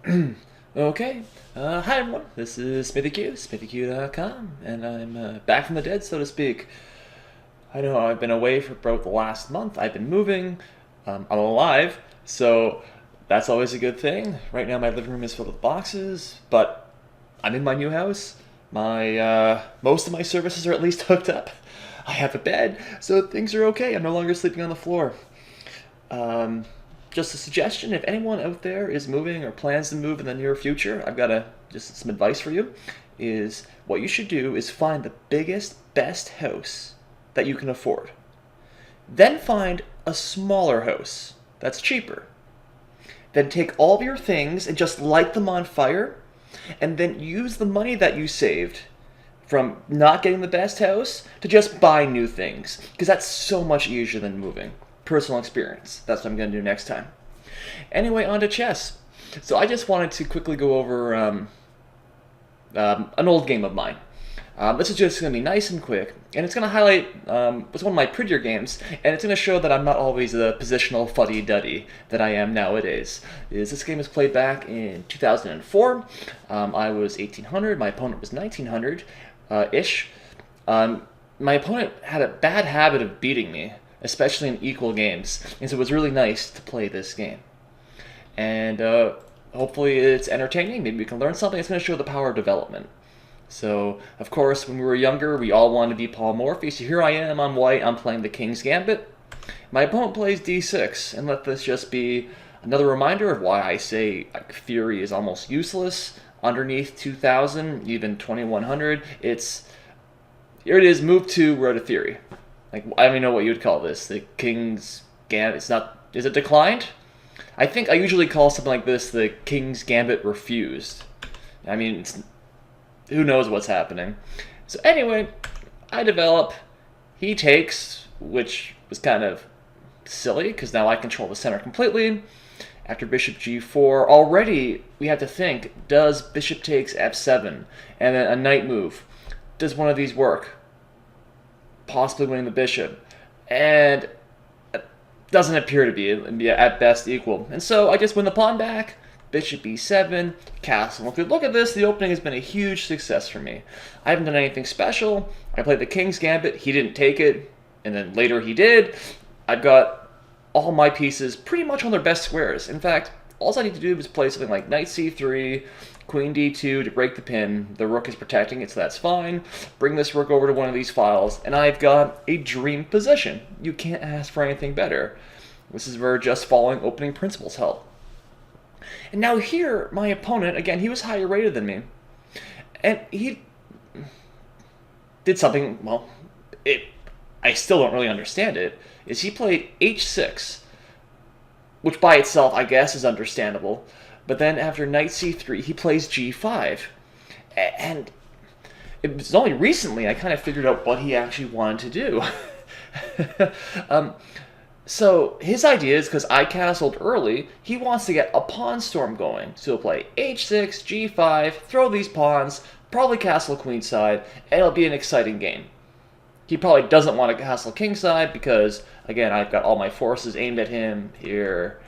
Okay, hi everyone, this is SmithyQ, SmithyQ.com, and I'm back from the dead, so to speak. I know I've been away for about the last month. I've been moving. I'm alive, so that's always a good thing. Right now my living room is filled with boxes, but I'm in my new house. My most of my services are at least hooked up. I have a bed, so things are okay. I'm no longer sleeping on the floor. Um, just a suggestion: if anyone out there is moving or plans to move in the near future, I've got just some advice for you. Is what you should do is find the biggest, best house that you can afford. Then find a smaller house that's cheaper. Then take all of your things and just light them on fire, and then use the money that you saved from not getting the best house to just buy new things, because that's so much easier than moving. Personal experience. That's what I'm going to do next time. Anyway, on to chess. So I just wanted to quickly go over an old game of mine. This is just going to be nice and quick, and it's going to highlight it's one of my prettier games, and it's going to show that I'm not always the positional fuddy-duddy that I am nowadays. This game was played back in 2004. I was 1800, my opponent was 1900-ish. My opponent had a bad habit of beating me, especially in equal games, and so it was really nice to play this game. And hopefully it's entertaining, maybe we can learn something. It's going to show the power of development. So, of course, when we were younger, we all wanted to be Paul Morphy, so here I am, I'm white, I'm playing the King's Gambit. My opponent plays d6, and let this just be another reminder of why I say theory is almost useless. Underneath 2000, even 2100, here it is, move 2, we're at a theory. I don't even know what you would call this. The King's Gambit, is it declined? I think I usually call something like this the King's Gambit refused. I mean, who knows what's happening. So anyway, I develop, he takes, which was kind of silly, because now I control the center completely. After bishop g4, already we have to think, does bishop takes f7, and then a knight move. Does one of these work? Possibly winning the bishop. And it doesn't appear to be at best equal. And so I just win the pawn back, bishop e7, castle. If you look at this, the opening has been a huge success for me. I haven't done anything special. I played the King's Gambit, he didn't take it, and then later he did. I've got all my pieces pretty much on their best squares. In fact, all I need to do is play something like knight c3, queen d2 to break the pin. The rook is protecting it, so that's fine. Bring this rook over to one of these files, and I've got a dream position. You can't ask for anything better. This is where just following opening principles help. And now here, my opponent, again, he was higher rated than me. And he did something, well, I still don't really understand it, is he played h6, which by itself, I guess, is understandable. But then after knight c3, he plays g5. And it was only recently I kind of figured out what he actually wanted to do. So his idea is, because I castled early, he wants to get a pawn storm going. So he'll play h6, g5, throw these pawns, probably castle queenside, and it'll be an exciting game. He probably doesn't want to castle kingside because, again, I've got all my forces aimed at him here,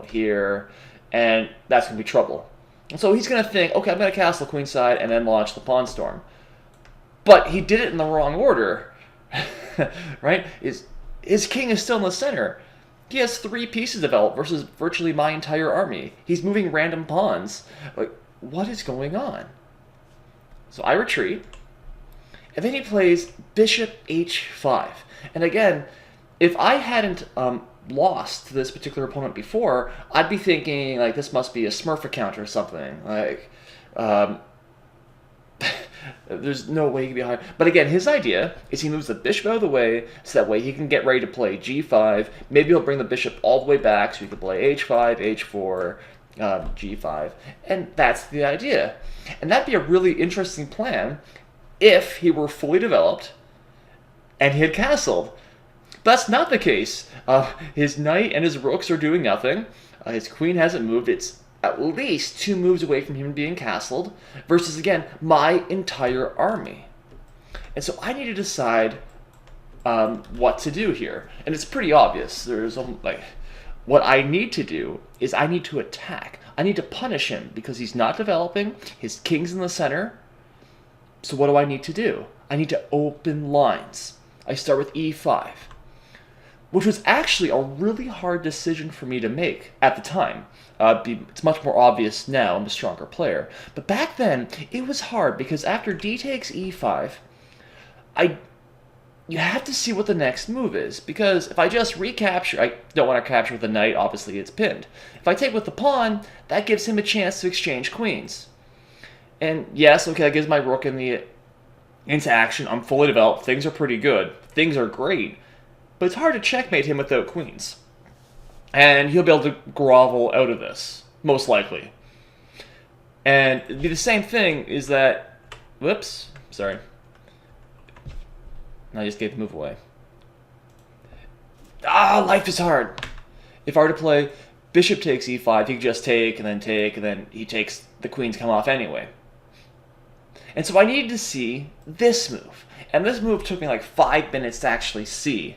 here, and that's going to be trouble. And so he's going to think, okay, I'm going to castle queenside and then launch the pawn storm. But he did it in the wrong order, right? His king is still in the center. He has 3 pieces developed versus virtually my entire army. He's moving random pawns. Like, what is going on? So I retreat. And then he plays bishop h5. And again, if I hadn't lost to this particular opponent before, I'd be thinking, like, this must be a Smurf account or something. Like, there's no way he can be higher. But again, his idea is he moves the bishop out of the way, so that way he can get ready to play g5. Maybe he'll bring the bishop all the way back, so he can play h5, h4, g5. And that's the idea. And that'd be a really interesting plan if he were fully developed and he had castled. But that's not the case. His knight and his rooks are doing nothing. His queen hasn't moved. It's at least 2 moves away from him being castled, versus, again, my entire army. And so I need to decide what to do here. And it's pretty obvious. There's like, what I need to do is I need to attack. I need to punish him because he's not developing. His king's in the center. So what do I need to do? I need to open lines. I start with e5, which was actually a really hard decision for me to make at the time. It's much more obvious now. I'm a stronger player. But back then, it was hard because after d takes e5, you have to see what the next move is, because if I just recapture, I don't want to capture with the knight, obviously it's pinned. If I take with the pawn, that gives him a chance to exchange queens. And yes, okay, that gives my rook into action. I'm fully developed, things are pretty good, things are great, but it's hard to checkmate him without queens. And he'll be able to grovel out of this, most likely. And it'd be the same thing is that, whoops, sorry. I just gave the move away. Life is hard. If I were to play bishop takes e5, he could just take, and then he takes, the queens come off anyway. And so I needed to see this move. And this move took me like 5 minutes to actually see.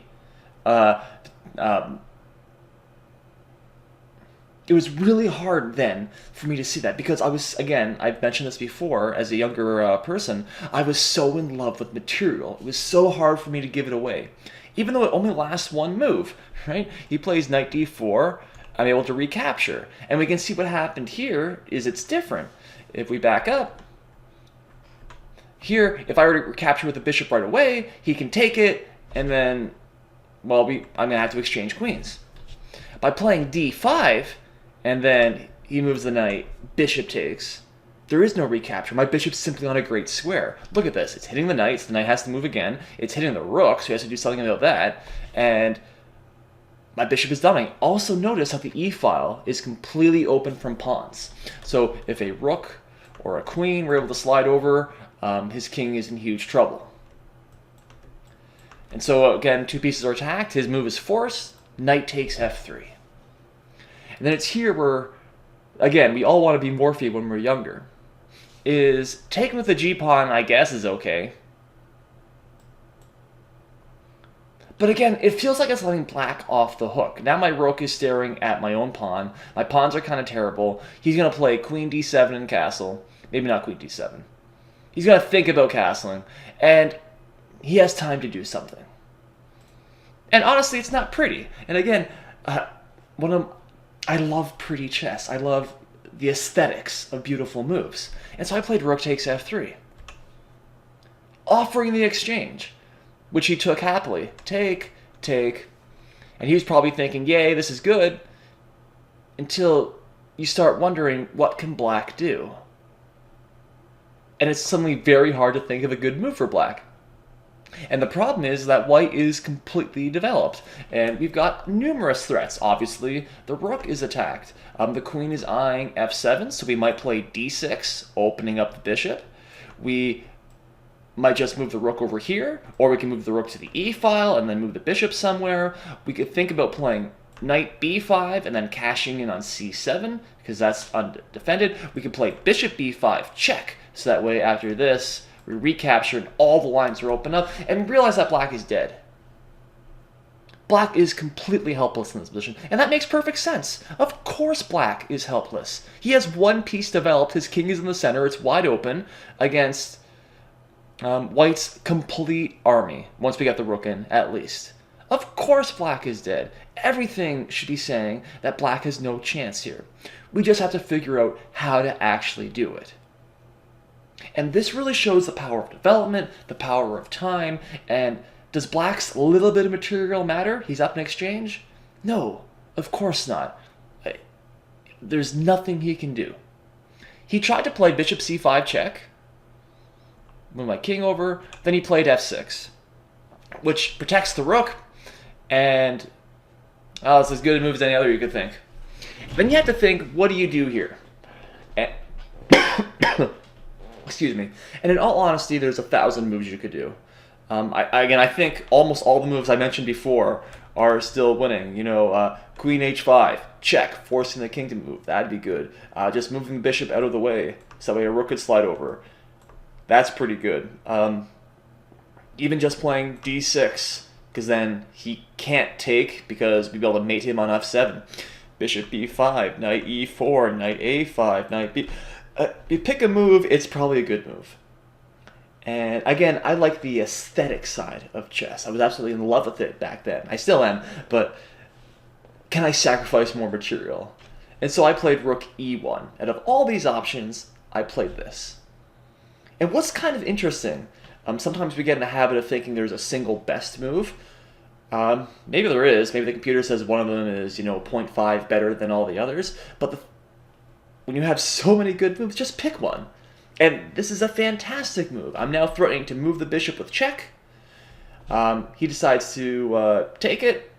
It was really hard then for me to see that because I was, again, I've mentioned this before, as a younger person, I was so in love with material. It was so hard for me to give it away. Even though it only lasts one move, right? He plays knight d4, I'm able to recapture. And we can see what happened here is it's different. If we back up, here, if I were to recapture with the bishop right away, he can take it, and then, well, I'm going to have to exchange queens. By playing d5, and then he moves the knight, bishop takes, there is no recapture. My bishop's simply on a great square. Look at this. It's hitting the knight, so the knight has to move again. It's hitting the rook, so he has to do something about that. And my bishop is dying. Also notice how the e-file is completely open from pawns. So if a rook or a queen were able to slide over, his king is in huge trouble. And so again, two pieces are attacked. His move is forced. Knight takes f3. And then it's here where, again, we all want to be Morphy when we're younger. Is taking with the g-pawn, I guess, is okay. But again, it feels like it's letting black off the hook. Now my rook is staring at my own pawn. My pawns are kind of terrible. He's going to play queen d7 and castle. Maybe not queen d7. He's going to think about castling. And he has time to do something. And honestly, it's not pretty. And again, I love pretty chess. I love the aesthetics of beautiful moves. And so I played rook takes f3, offering the exchange, which he took happily. Take, take. And he was probably thinking, yay, this is good, until you start wondering, what can black do? And it's suddenly very hard to think of a good move for black. And the problem is that white is completely developed, and we've got numerous threats. Obviously, the rook is attacked. The queen is eyeing f7, so we might play d6, opening up the bishop. We might just move the rook over here, or we can move the rook to the e-file and then move the bishop somewhere. We could think about playing knight b5 and then cashing in on c7, because that's undefended. We could play bishop b5, check, so that way after this, we recapture and all the lines are open up, and realize that black is dead. Black is completely helpless in this position, and that makes perfect sense. Of course black is helpless. He has one piece developed, his king is in the center, it's wide open against white's complete army, once we get the rook in, at least. Of course black is dead. Everything should be saying that black has no chance here. We just have to figure out how to actually do it. And this really shows the power of development, the power of time, and does black's little bit of material matter? He's up in exchange? No, of course not. There's nothing he can do. He tried to play bishop c5 check, move my king over, then he played f6, which protects the rook, and it's as good a move as any other you could think. Then you have to think, what do you do here? And excuse me. And in all honesty, there's 1,000 moves you could do. I think almost all the moves I mentioned before are still winning. You know, queen h5, check, forcing the king to move. That'd be good. Just moving the bishop out of the way, so that way a rook could slide over. That's pretty good. Even just playing d6, because then he can't take, because we'd be able to mate him on f7. bishop b5, knight e4, knight a5, knight b... you pick a move, it's probably a good move. And again, I like the aesthetic side of chess. I was absolutely in love with it back then. I still am, but can I sacrifice more material? And so I played rook e1. And of all these options, I played this. And what's kind of interesting, sometimes we get in the habit of thinking there's a single best move. Maybe there is. Maybe the computer says one of them is, 0.5 better than all the others. But when you have so many good moves, just pick one. And this is a fantastic move. I'm now threatening to move the bishop with check. He decides to take it.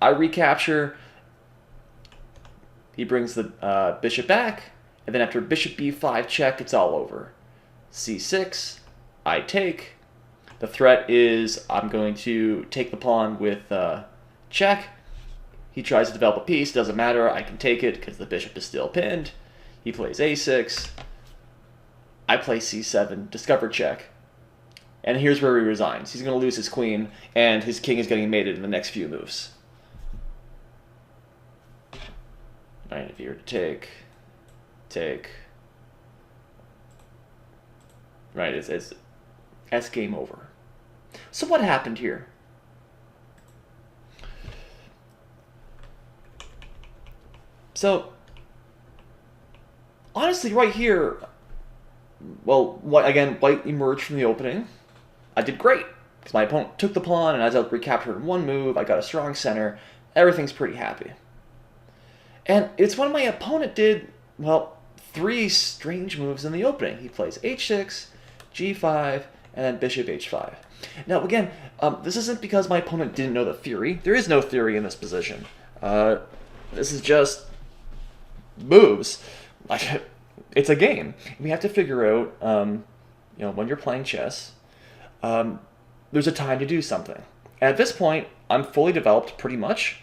I recapture. He brings the bishop back. And then after bishop b5 check, it's all over. c6, I take. The threat is I'm going to take the pawn with check. He tries to develop a piece. Doesn't matter. I can take it because the bishop is still pinned. He plays a6. I play c7, discover check. And here's where he resigns. He's going to lose his queen, and his king is getting mated in the next few moves. Alright, if you were to take. Right, that's game over. So what happened here? So, honestly, right here, well, white emerged from the opening. I did great, because my opponent took the pawn, and as I was recaptured in one move, I got a strong center. Everything's pretty happy. And it's when my opponent did, well, 3 strange moves in the opening. He plays h6, g5, and then bishop h5. Now, again, this isn't because my opponent didn't know the theory. There is no theory in this position. This is just moves. It's a game. We have to figure out, when you're playing chess, there's a time to do something. And at this point, I'm fully developed pretty much.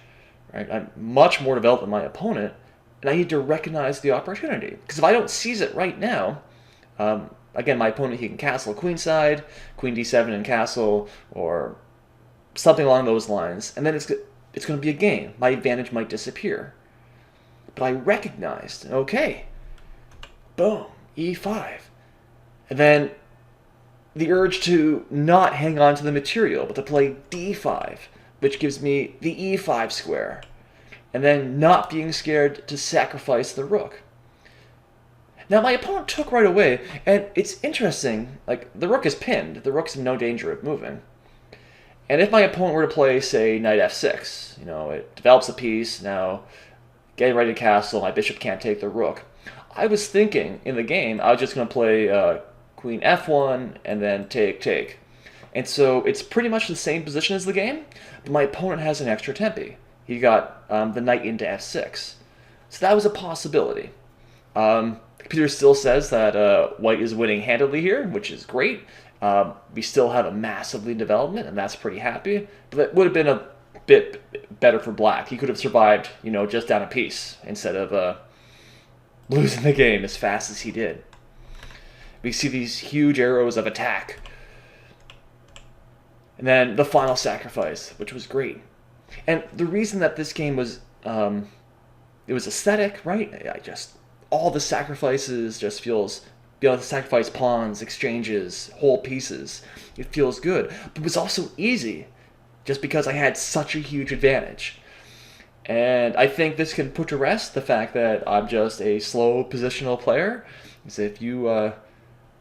Right? I'm much more developed than my opponent, and I need to recognize the opportunity. Because if I don't seize it right now, again, my opponent, he can castle queenside, queen d7 and castle, or something along those lines, and then it's going to be a game. My advantage might disappear. But I recognized, okay, boom, e5. And then the urge to not hang on to the material, but to play d5, which gives me the e5 square. And then not being scared to sacrifice the rook. Now, my opponent took right away, and it's interesting, the rook is pinned. The rook's in no danger of moving. And if my opponent were to play, say, knight f6, it develops a piece, now getting ready to castle, my bishop can't take the rook. I was thinking, in the game, I was just going to play queen f1, and then take. And so it's pretty much the same position as the game, but my opponent has an extra tempi. He got the knight into f6. So that was a possibility. The computer still says that white is winning handedly here, which is great. We still have a massive lead development, and that's pretty happy. But that would have been a bit better for black. He could have survived, just down a piece, instead of losing the game as fast as he did. We see these huge arrows of attack. And then the final sacrifice, which was great. And the reason that this game was, it was aesthetic, right? All the sacrifices just feels, being able to sacrifice pawns, exchanges, whole pieces. It feels good. But it was also easy, just because I had such a huge advantage. And I think this can put to rest the fact that I'm just a slow positional player. Because if you, at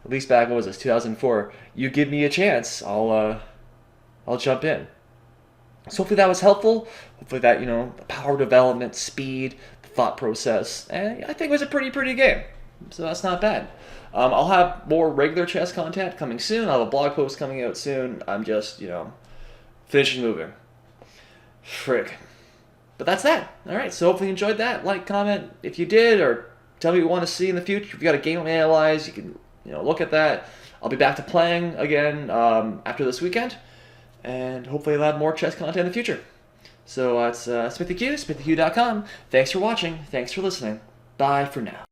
least back, what was this, 2004, you give me a chance, I'll jump in. So hopefully that was helpful. Hopefully that, the power development, speed, the thought process, and I think it was a pretty game. So that's not bad. I'll have more regular chess content coming soon. I'll have a blog post coming out soon. I'm just, finishing moving. Frick. But that's that. All right, so hopefully you enjoyed that. Like, comment if you did, or tell me what you want to see in the future. If you got a game to analyze, you can, look at that. I'll be back to playing again after this weekend. And hopefully I'll have more chess content in the future. So that's SmithyQ, SmithyQ.com. Thanks for watching. Thanks for listening. Bye for now.